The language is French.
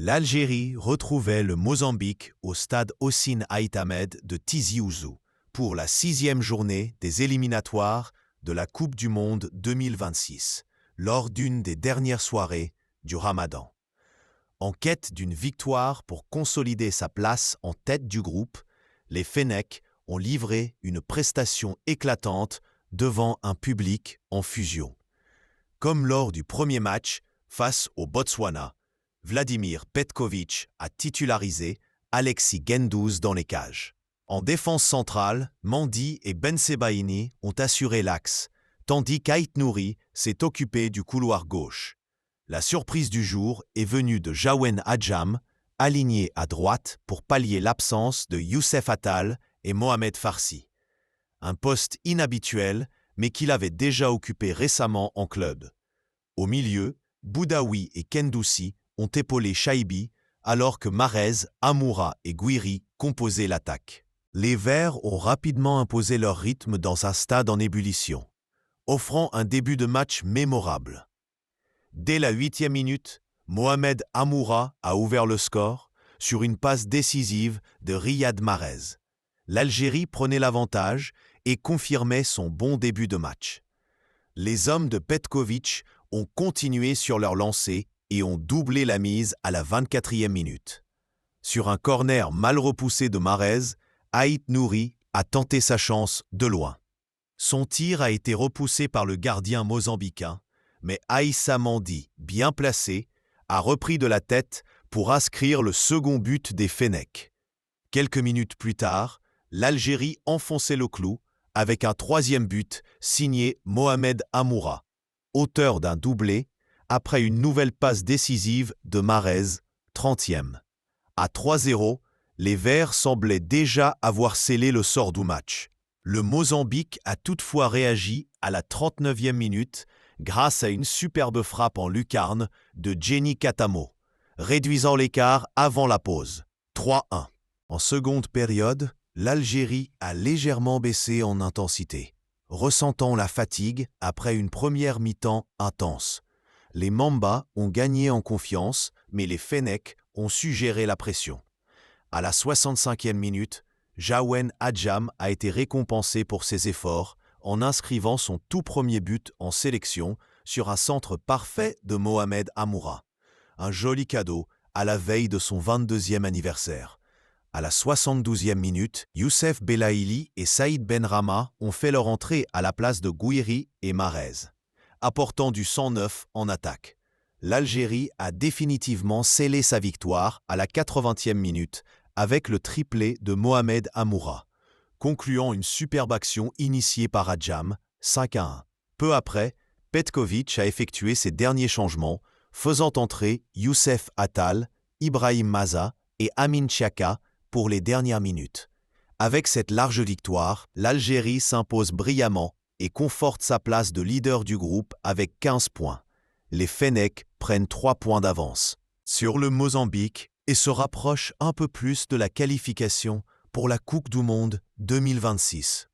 L'Algérie retrouvait le Mozambique au stade Hossein Ait Ahmed de Tizi Ouzou pour la 6e journée des éliminatoires de la Coupe du Monde 2026, lors d'une des dernières soirées du Ramadan. En quête d'une victoire pour consolider sa place en tête du groupe, les Fennecs ont livré une prestation éclatante devant un public en fusion. Comme lors du premier match face au Botswana, Vladimir Petković a titularisé Alexis Gendouzi dans les cages. En défense centrale, Mandi et Bensebaini ont assuré l'axe, tandis qu'Ait Nouri s'est occupé du couloir gauche. La surprise du jour est venue de Jawen Adjam, aligné à droite pour pallier l'absence de Youssef Attal et Mohamed Farsi. Un poste inhabituel, mais qu'il avait déjà occupé récemment en club. Au milieu, Boudaoui et Kendoussi ont épaulé Chaibi, alors que Mahrez, Amoura et Gouiri composaient l'attaque. Les Verts ont rapidement imposé leur rythme dans un stade en ébullition, offrant un début de match mémorable. Dès la 8e minute, Mohamed Amoura a ouvert le score sur une passe décisive de Riyad Mahrez. L'Algérie prenait l'avantage et confirmait son bon début de match. Les hommes de Petković ont continué sur leur lancée et ont doublé la mise à la 24e minute. Sur un corner mal repoussé de Mahrez, Ait Nouri a tenté sa chance de loin. Son tir a été repoussé par le gardien mozambicain, mais Aïssa Mandi, bien placé, a repris de la tête pour inscrire le second but des Fennecs. Quelques minutes plus tard, l'Algérie enfonçait le clou avec un 3e but signé Mohamed Amoura, auteur d'un doublé après une nouvelle passe décisive de Mahrez, 30e. À 3-0, les Verts semblaient déjà avoir scellé le sort du match. Le Mozambique a toutefois réagi à la 39e minute grâce à une superbe frappe en lucarne de Jenny Katamo, réduisant l'écart avant la pause, 3-1. En seconde période, l'Algérie a légèrement baissé en intensité, ressentant la fatigue après une première mi-temps intense. Les Mamba ont gagné en confiance, mais les Fennecs ont su gérer la pression. À la 65e minute, Jawen Adjam a été récompensé pour ses efforts en inscrivant son tout premier but en sélection sur un centre parfait de Mohamed Amoura. Un joli cadeau à la veille de son 22e anniversaire. À la 72e minute, Youssef Belaïli et Saïd Benrahma ont fait leur entrée à la place de Gouiri et Mahrez, apportant du sang neuf en attaque. L'Algérie a définitivement scellé sa victoire à la 80e minute avec le triplé de Mohamed Amoura, concluant une superbe action initiée par Adjam, 5-1. Peu après, Petković a effectué ses derniers changements, faisant entrer Youssef Attal, Ibrahim Maza et Amin Chaka pour les dernières minutes. Avec cette large victoire, l'Algérie s'impose brillamment et conforte sa place de leader du groupe avec 15 points. Les Fennecs prennent 3 points d'avance sur le Mozambique et se rapprochent un peu plus de la qualification pour la Coupe du Monde 2026.